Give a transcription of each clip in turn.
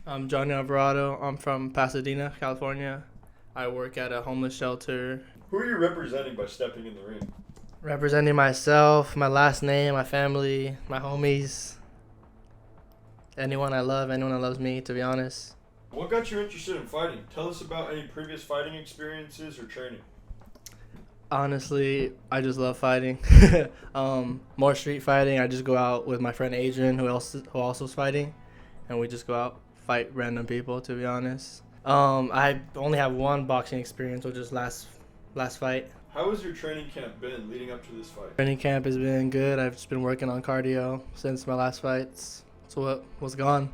I'm Johnny Alvarado. I'm from Pasadena, California. I work at a homeless shelter. Who are you representing by stepping in the ring? Representing myself, my last name, my family, my homies, anyone I love, anyone that loves me, to be honest. What got you interested in fighting? Tell us about any previous fighting experiences or training. Honestly, I just love fighting. More street fighting. I just go out with my friend Adrian, who also is fighting, and we just go out fight random people. To be honest, I only have one boxing experience, which is last fight. How has your training camp been leading up to this fight? Training camp has been good. I've just been working on cardio since my last fights. So what was gone?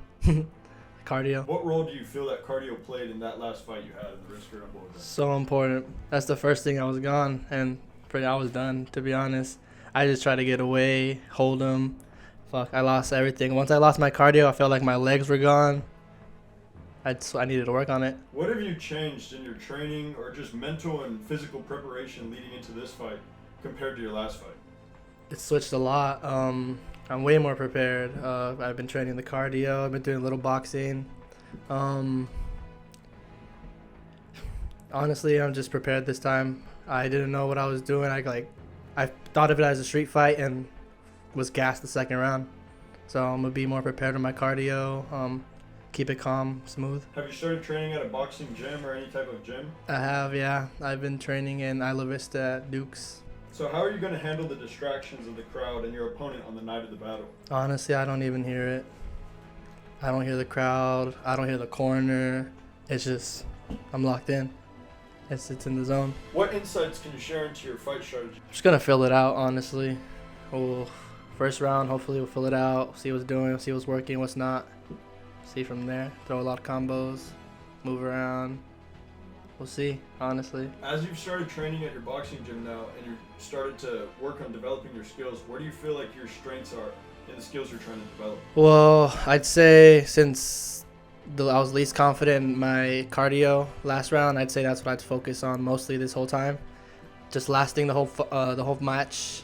Cardio. What role do you feel that cardio played in that last fight you had in the wrist girdle event? So important. That's the first thing. I was gone, and I was done, to be honest. I just tried to get away, hold him. Fuck, I lost everything. Once I lost my cardio, I felt like my legs were gone. I needed to work on it. What have you changed in your training or just mental and physical preparation leading into this fight compared to your last fight? It switched a lot. I'm way more prepared. I've been training the cardio. I've been doing a little boxing. Honestly, I'm just prepared this time. I didn't know what I was doing. I thought of it as a street fight and was gassed the second round. So I'm gonna be more prepared with my cardio. Keep it calm, smooth. Have you started training at a boxing gym or any type of gym? I have, yeah. I've been training in Isla Vista at Duke's. So how are you going to handle the distractions of the crowd and your opponent on the night of the battle? Honestly, I don't even hear it. I don't hear the crowd. I don't hear the corner. It's just, I'm locked in. It's in the zone. What insights can you share into your fight strategy? Just gonna fill it out, honestly. First round, hopefully we'll fill it out, see what's doing, see what's working, what's not. See from there. Throw a lot of combos, move around. We'll see, honestly. As you've started training at your boxing gym now and you've started to work on developing your skills, where do you feel like your strengths are in the skills you're trying to develop? Well, I'd say since I was least confident in my cardio last round, I'd say that's what I'd focus on mostly this whole time. Just lasting the whole match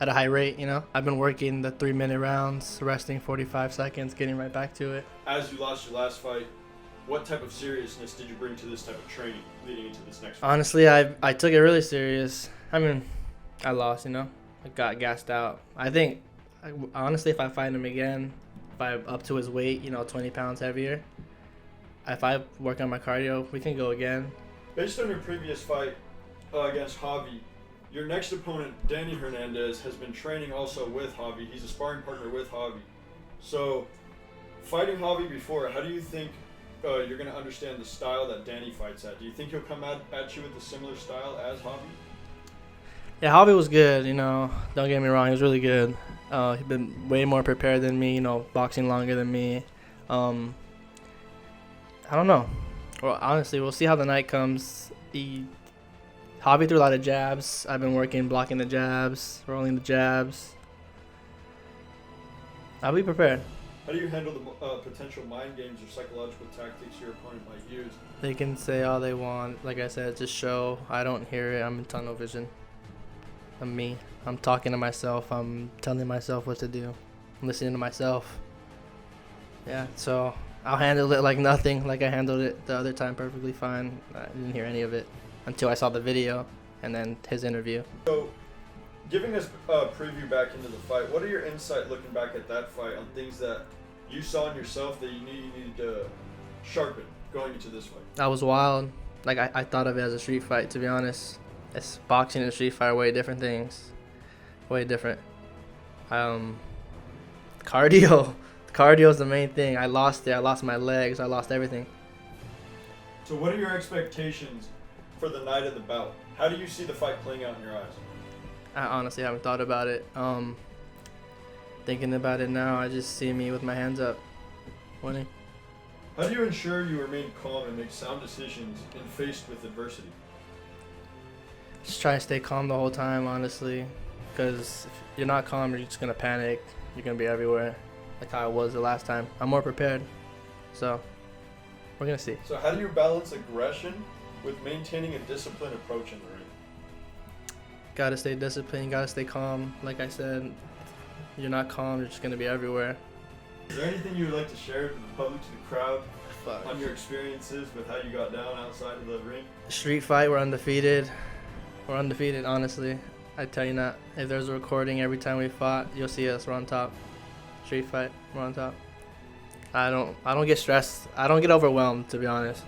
at a high rate, you know. I've been working the 3-minute rounds, resting 45 seconds, getting right back to it. As you lost your last fight, what type of seriousness did you bring to this type of training leading into this next fight? Honestly, I took it really serious. I mean, I lost, you know. I got gassed out. I think, honestly, if I fight him again, if I'm up to his weight, you know, 20 pounds heavier, if I work on my cardio, we can go again. Based on your previous fight against Javi, your next opponent, Danny Hernandez, has been training also with Javi. He's a sparring partner with Javi. So, fighting Javi before, how do you think you're going to understand the style that Danny fights at? Do you think he'll come at you with a similar style as Javi? Yeah, Javi was good, you know. Don't get me wrong, he was really good. He's been way more prepared than me, you know, boxing longer than me. I don't know. Well, honestly, we'll see how the night comes. Javi threw a lot of jabs. I've been working, blocking the jabs, rolling the jabs. I'll be prepared. How do you handle the potential mind games or psychological tactics your opponent might use? They can say all they want. Like I said, just show. I don't hear it. I'm in tunnel vision. I'm me. I'm talking to myself. I'm telling myself what to do. I'm listening to myself. Yeah, so I'll handle it like nothing, like I handled it the other time perfectly fine. I didn't hear any of it until I saw the video and then his interview. So, giving us a preview back into the fight, what are your insight looking back at that fight on things that you saw in yourself that you needed to sharpen going into this fight? That was wild. Like, I thought of it as a street fight, to be honest. It's boxing and street fight are way different things. Way different. Cardio. Cardio is the main thing. I lost it. I lost my legs. I lost everything. So what are your expectations for the night of the bout? How do you see the fight playing out in your eyes? I honestly haven't thought about it. Thinking about it now, I just see me with my hands up, winning. How do you ensure you remain calm and make sound decisions when faced with adversity? Just try to stay calm the whole time, honestly. Because if you're not calm, you're just going to panic. You're going to be everywhere, like how I was the last time. I'm more prepared. So, we're going to see. So how do you balance aggression with maintaining a disciplined approach in the ring? Gotta stay disciplined, gotta stay calm. Like I said, you're not calm, you're just gonna be everywhere. Is there anything you would like to share to the public, to the crowd, Fuck. on your experiences with how you got down outside of the ring? Street fight, we're undefeated. We're undefeated, honestly. I tell you not. If there's a recording every time we fought, you'll see us. We're on top. Street fight, we're on top. I don't get stressed. I don't get overwhelmed, to be honest.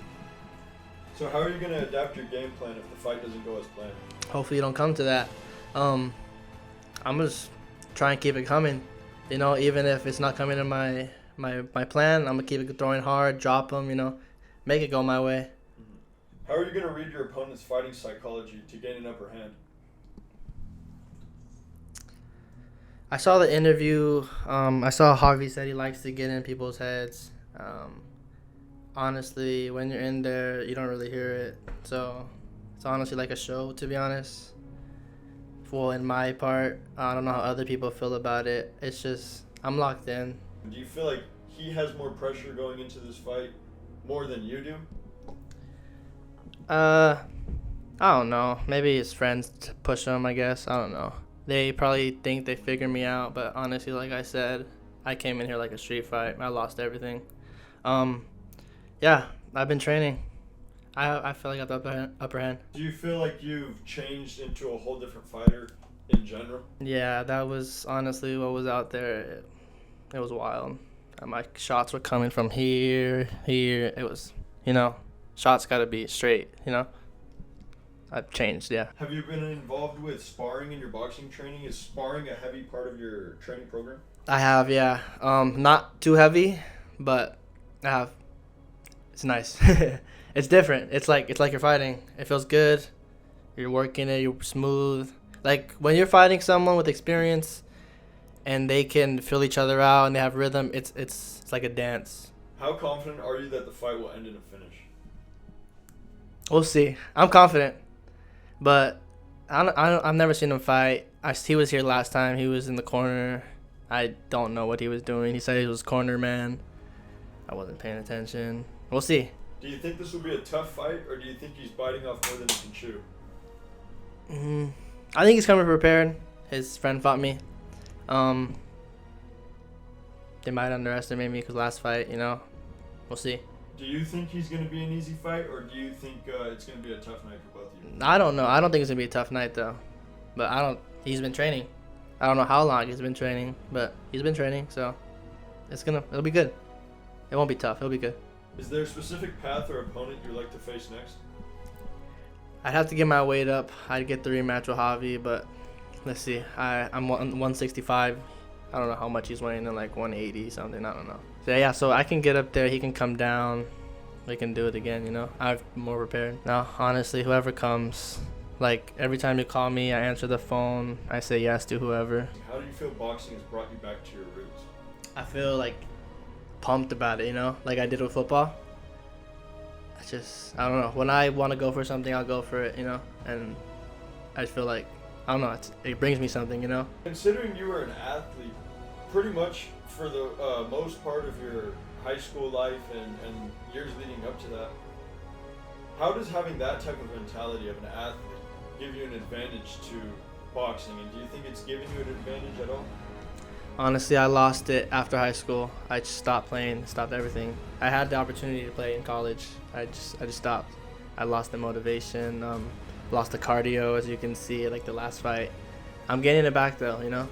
So how are you going to adapt your game plan if the fight doesn't go as planned? Hopefully you don't come to that. I'm just try and keep it coming. You know, even if it's not coming in my plan, I'm gonna keep it throwing hard, drop them. You know, make it go my way. How are you going to read your opponent's fighting psychology to gain an upper hand? I saw the interview. I saw Harvey said he likes to get in people's heads. Honestly, when you're in there, you don't really hear it. So it's honestly like a show, to be honest. Well, in my part, I don't know how other people feel about it. It's just, I'm locked in. Do you feel like he has more pressure going into this fight more than you do? I don't know. Maybe his friends push him, I guess. I don't know. They probably think they figured me out, but honestly, like I said, I came in here like a street fight. I lost everything. Yeah, I've been training. I feel like I have the upper hand. Do you feel like you've changed into a whole different fighter in general? Yeah, that was honestly what was out there. It was wild. My shots were coming from here. It was, you know, shots got to be straight, you know. I've changed, yeah. Have you been involved with sparring in your boxing training? Is sparring a heavy part of your training program? I have, yeah. Not too heavy, but I have. It's nice. It's different. It's like you're fighting. It feels good. You're working it. You're smooth. Like when you're fighting someone with experience, and they can feel each other out and they have rhythm. It's like a dance. How confident are you that the fight will end in a finish? We'll see. I'm confident, but I've never seen him fight. He was here last time. He was in the corner. I don't know what he was doing. He said he was corner man. I wasn't paying attention. We'll see. Do you think this will be a tough fight, or do you think he's biting off more than he can chew? I think he's coming prepared. His friend fought me. They might underestimate me because last fight, you know. We'll see. Do you think he's going to be an easy fight, or do you think it's going to be a tough night for both of you? I don't know. I don't think it's going to be a tough night, though. But he's been training. I don't know how long he's been training, but he's been training, so it'll be good. It won't be tough. It'll be good. Is there a specific path or opponent you'd like to face next? I'd have to get my weight up. I'd get the rematch with Javi, but let's see. I'm 165. I don't know how much he's weighing in, like 180 something. I don't know. So yeah, so I can get up there. He can come down. We can do it again, you know. I'm more prepared. No, honestly, whoever comes. Like every time you call me, I answer the phone. I say yes to whoever. How do you feel boxing has brought you back to your roots? I feel like pumped about it, you know, like I did with football. I don't know. When I want to go for something, I'll go for it, you know, and I feel like, I don't know, it brings me something, you know. Considering you were an athlete pretty much for the most part of your high school life and years leading up to that, how does having that type of mentality of an athlete give you an advantage to boxing, and do you think it's giving you an advantage at all? Honestly, I lost it after high school. I just stopped playing, stopped everything. I had the opportunity to play in college. I just stopped. I lost the motivation, lost the cardio, as you can see, like the last fight. I'm getting it back though, you know.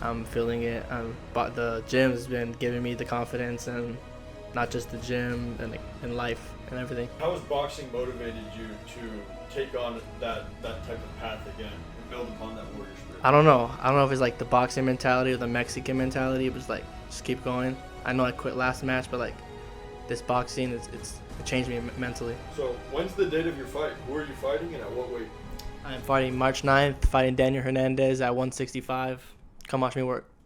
I'm feeling it. But the gym's been giving me the confidence, and not just the gym, and in life and everything. How has boxing motivated you to take on that type of path again and build upon that warrior spirit? I don't know. I don't know if it's like the boxing mentality or the Mexican mentality. It was like, just keep going. I know I quit last match, but like this boxing, it changed me mentally. So when's the date of your fight? Who are you fighting and at what weight? I'm fighting March 9th, fighting Daniel Hernandez at 165. Come watch me work.